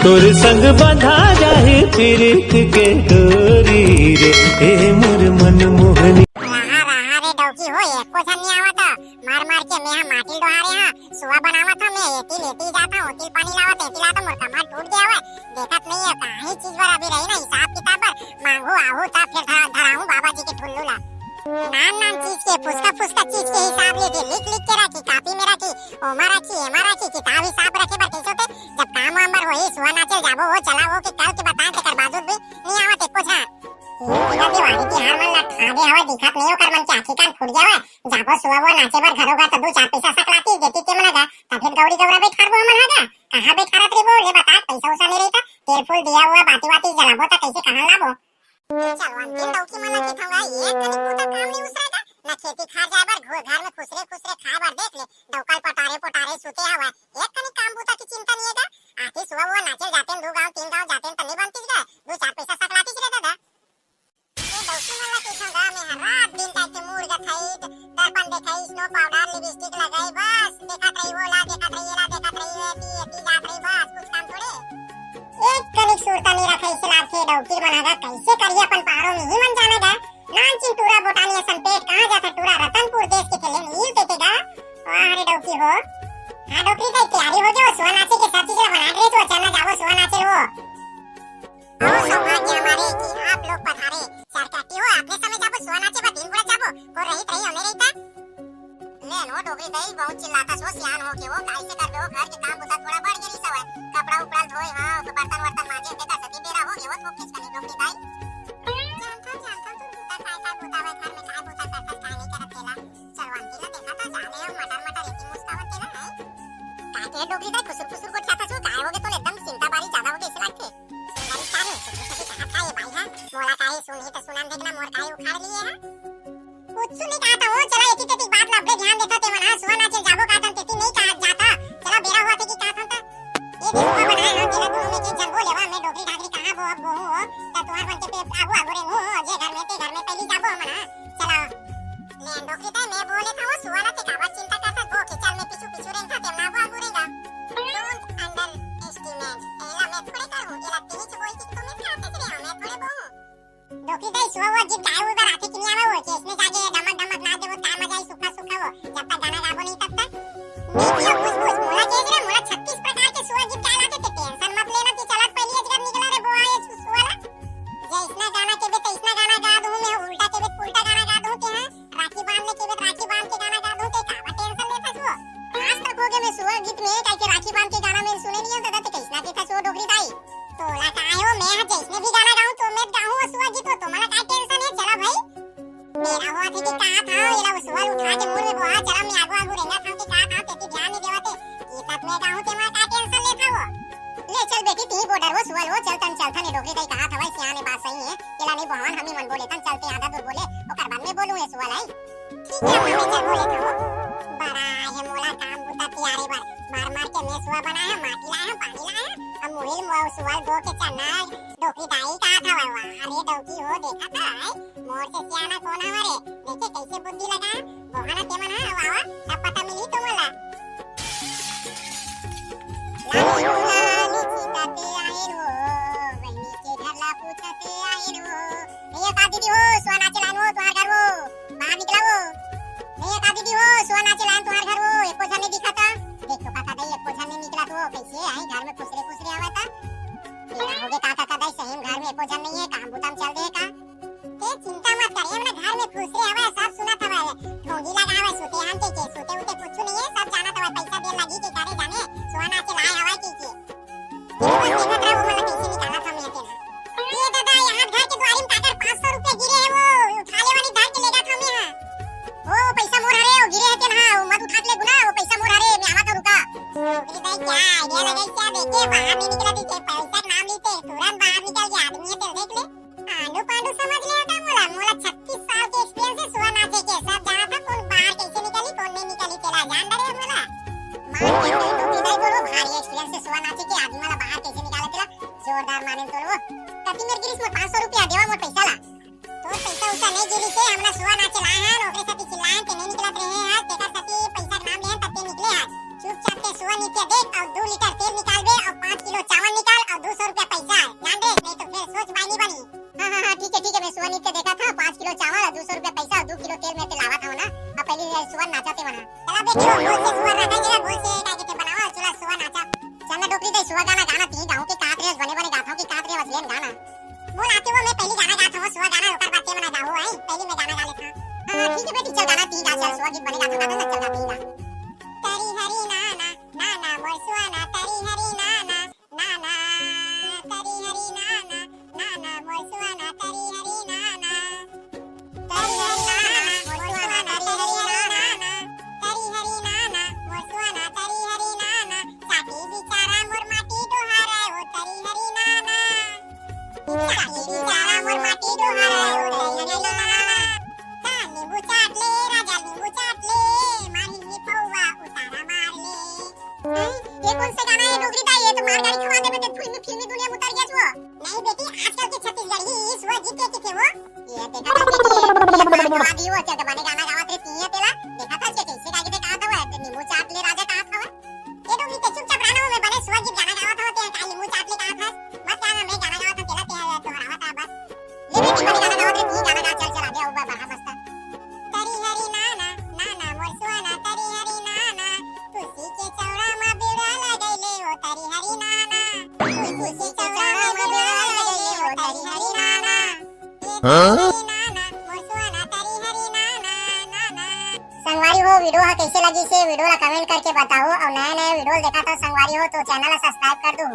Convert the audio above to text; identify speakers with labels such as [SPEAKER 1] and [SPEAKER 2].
[SPEAKER 1] तोर संग बंधा जाए प्रीत के डोरी रे ए मोर मन मोहनी
[SPEAKER 2] रहा रे डौकी हो एको झन नहीं आवत मार मार के मैं माटी डोहारे हां सुवा बनावत था मैं एती लेती जाता हूं तिल पानी लावत एती लाता मोर कमर टूट गया है देखत नहीं है काहे चीज पर अभी रही ना हिसाब किताब पर मांगू आहू ता फिर धराऊं बाबा जी के ठुल्लू ला नान चीज के फुसका चीज के हिसाब लेके लिख के रखी कापी में रखी ओमा रखी एमा रखी किताब हिसाब रखे पर कैसे होते जब काम अंबर होई सुहा नाचे जाबो हो चला हो के कल के बता के कर बाजू भी नहीं आवत एको झा इना दिवाली की हार मन ला ठाडे हवा दिखत नहीं हो कर मन के आंखी कान फूट जावे जाबो सुहा वो नाचे बर घरो का तो दो चार पैसा सकलाती देती के मनगा ता फिर गौरी गौरा बैठ खारबो हमन हागा कहां बैठ खारत रे बोले बता पैसा उसा नहीं रहता तेल फूल दिया हुआ बाती बाती जलाबो ता कैसे कहां लाबो चलवान दिन डौकी मन के थंगा ये कनी पुता काम नहीं उसरेगा ना खेती खा जाए बर घर में खुसरे खाए बर देख ले डौकल पटारे सुते हवा एक कनी काम बुता की चिंता नहीं हैगा आके सुबह वो नाचे जाते दो गांव तीन गांव जाते तनी बनती गा दो चार पैसा सकलाती रे दादा ये डौकी मन के थंगा में रात दिन तक के मुर्गा खाई दर्पण देखाई स्नो पाउडर लिपस्टिक लगाई बस देखत रही वो ला देखत रही एती जात रही बस कुछ काम थोड़े एक कनिक सुरता नहीं रखे इसे लाके डौकी बनागा कैसे करिए अपन पहाड़ों में ही मन जानेगा नान चिंटूरा बोटानी असन पेट कहां जाता टूरा रतनपुर देश के चले नील देतेगा वाह रे डौकी हो हां डौकी की तैयारी हो गई सुहा नाचे के साथी के बना रहे तो अचानक जाओ सुहा नाचे हो आओ सौभाग्य हमारे कि आप लोग पधारे सरकाटी हो अपने समय जाबो सुहा नाचे बा दिन पूरा जाबो को रही हमें रहता ले नो डोगरी दई बहुत चिल्लाता सो सियान हो के वो कैसे कर दो घर के काम बुता थोड़ा बढ़ गई सवाय कपड़ा उपड़ा धोए हां तो बर्तन मांजे बेटा सती बेरा हो गए वो तो किस कनी डोगरी दई जानता तू बुता काय बुतावे घर में काय बुता करता काय नहीं करत तेला चलवांती ना देखा था जाने हम मटर एकी मुस्कावत तेला है काय के डोगरी दई फुसुर को खाता सो काय हो गए तो एकदम चिंता बारी ज्यादा हो गई इसे लागते सिंगारी सारे सभी कहा था ये भाई हां मोला काय सुनी तो सुनान देखना मोर काय उखाड़ लिए हां कुछ नहीं कहा था वो चला एती तेती बात ला अपने ध्यान देता ते मना सुहा नाचे जाबो काटन तेती नहीं कहा जाता चला बेरा हुआ थे कि कहा था ये देखो बनाया हां तेरा दोनों में के जगो लेवा मैं डोगरी ढागरी कहां बो अब हो ता तुहार बन के पे आगू रे हो जे घर में पहली जाबो मना चला ले डोगरी दे मैं बोले था वो सुहा नाचे कावा चिंता करता गो के चल में पीछू रेन था तेमना आगू रेगा डोंट अंडर एस्टिमेट एला मैं थोड़े कर हूं एला तेज बोल के तो मैं खाते से मैं थोड़े बो डोगरी दे सुहा वो जब गाय उधर आके कि नहीं आवे वो इसने जाके डमक ना दे वो टाइम मजा ही सुखा हो जब तक गाना गाबो नहीं तब तक देखियो बुझ मोला केज रे मोला 36 प्रकार के सुहा गीत गाला ते टेंशन मत लेना कि चलत पहली अजगर निकला रे बोआ ये सुवाला जे इसना गाना के बे इसना गाना गा दूं मैं उल्टा के बे उल्टा गाना गा दूं के हां राखी बांधने के बे राखी बांध के गाना गा दूं ते कावा टेंशन लेता सो आज तक हो गए मैं सुहा गीत में काई के राखी बांध के गाना मैं सुने नहीं होता ते कैसना देता सो डोगरी दाई तो ला कायो मैं जैसने भी गाना गाऊं तो मैं गाऊं सुहा गीत तो मला काय टेंशन है चला भाई मेरा हुआ थे कि कहा था ये ला सुहा उठा के मुंह में बोहा चला मैं आगू रेंगा था कि कहा था तेती ध्यान नहीं देवते ये तक मैं गाऊं ते मैं काय टेंशन लेता वो ले चल बेटी ती बॉर्डर वो सुहा वो चल था ने डोगरी दाई कहा था भाई सियाने बात सही है केला नहीं भगवान हम ही मन बोले तन चलते आधा दूर बोले ओकर बाद में बोलूं ये सुहा लाई ठीक है मैं चल बोले था वो बड़ा है मोला काम बुता तैयारी बार मार के मैं सुहा बनाया माटी लाया पानी लाया अब मोहिल मो सुहा गो के चना डोगरी दाई कहा था वाह अरे डोगी हो देखा था मोर से सियाना कौन हमारे देखे कैसे बुद्धि लगा बोहाना ते मना वावा अब पता मिली तो मला लाली चिताते आए हो वही के घर ला पूछते आए हो भैया का दीदी हो सुहा नाचे लान हो तुम्हार घर हो बाहर निकला हो भैया का दीदी हो सुहा नाचे लान तुम्हार घर हो एको झन नहीं दिखा था देखो काका दाई एको झन नहीं निकला तो कैसे आई घर में खुसरे आवा था तेरा हो गए काका दाई सही घर में एको झन नहीं है काम बुताम चल दे का ते चिंता मत कर ये घर में खुसरे आवा सब सुना था भाई ढोंगी लगावा सोते हम के सोते उते कुछ नहीं है सब जाना था पैसा दे लगी के करे जाने सुहा नाचे लाए हवा के देखो देखत रहो मला कैसे निकाला था मैं तेरा ये दादा यहाँ घर के द्वारी में काकर 500 रुपए गिरे हैं वो उठा ले वाली धर के लेगा था मैं यहाँ वो पैसा मोर हरे वो गिरे है तेन हां मत उठा के ले गुना वो पैसा मोर हरे मैं आवा तो रुका नौकरी दाई क्या आइडिया लगाई क्या देखे बाहर नहीं निकला दिखे पैसा नाम लेते तुरंत बाहर निकल गया आदमी है तेल देख ले आलू पांडू समझ लिया था मोला 36 साल के एक्सपीरियंस है सुहा नाचे के सब जाना था कौन बाहर कैसे निकली कौन नहीं निकली तेला जान डरे मोला मान के नौकरी दाई बोलो भारी एक्सपीरियंस है सुहा नाचे के आदमी वाला बाहर कैसे निकाले तेला जोरदार माने तो वो कति मेरे गिरिस में 500 रुपया देवा मोर पैसा ला तो पैसा उसा नहीं गिरी से हमना सुहा नाचे लाए हैं नौकरी सती चिल्लाए ते नहीं निकलत रहे हैं तेकर सती पैसा नाम ले तब निकले हैं चुपचाप से सुहा नीचे देख और 2 लीटर तेल निकाल दे और 5 किलो चावल निकाल और दे सुवा गाना गाना ती गाँव की कात रे बने बने गाथाओं की कात रे वसलेन गाना बोल आते हो मैं पहली गाना गाता हूं सुवा गाना ओकर बाते मना गाओ आई पहली मैं गाना गा लेता ठीक है बेटी चल गाना ती गा चल सुवा गीत बने गाता गाता चल गा ती गा तरी हरी नाना नाना मोर सुवाना तरी हरी नाना नाना तरी हरी नाना नाना मोर सुवाना तरी हरी नाना तरी हरी नाना मोर सुवाना तरी हरी नाना तरी हरी नाना मोर सुवाना तरी हरी नाना साथी बिचारा मोर माटी डोहारा ओ तरी हरी नाना साथी बिचारा मोर माटी डोहारा ओ तरी हरी नाना नींबू चाट ले राजा नींबू चाट ले माही ही पौवा उतारा मार ले ये कौन सा गाना है डोगरी दा ये तो मार गाड़ी खवा दे बेटे फिल्मी दुनिया में उतर गया छो नहीं बेटी आजकल के छत्तीसगढ़ी वो जीत के थे वो ये देखा था बेटी ये मार दी वो क्या दबाने गाना गावत रे तीया तेला देखा था कैसे गाके ते कहा था वो नींबू चाट ले राजा कहा था ये डोगरी के चुपचाप रहना में बने सुवा गीत गाना गावत हो ते काली नींबू चाट ले कहा था मत क्या मैं गाना गावत तेला ते तोहरावत बस ले बेटी बने गाना गावत रे ती गाना गा चल चल आ गया ऊपर बड़ा मस्त तरी हरी नाना नाना मोर सुवाना तरी हरी नाना तुलसी के चौरा मा बिड़ा लगैले ओ तरी हरी नाना तुलसी के चौरा मा बिड़ा लगैले ओ तरी हरी नाना नाना मोर सुवाना तरी हरी नाना नाना संगवारी हो वीडियो हा कैसे लगी से वीडियो ला कमेंट करके बताओ और नया नया वीडियो देखा तो संगवारी हो तो चैनल ला सब्सक्राइब कर दो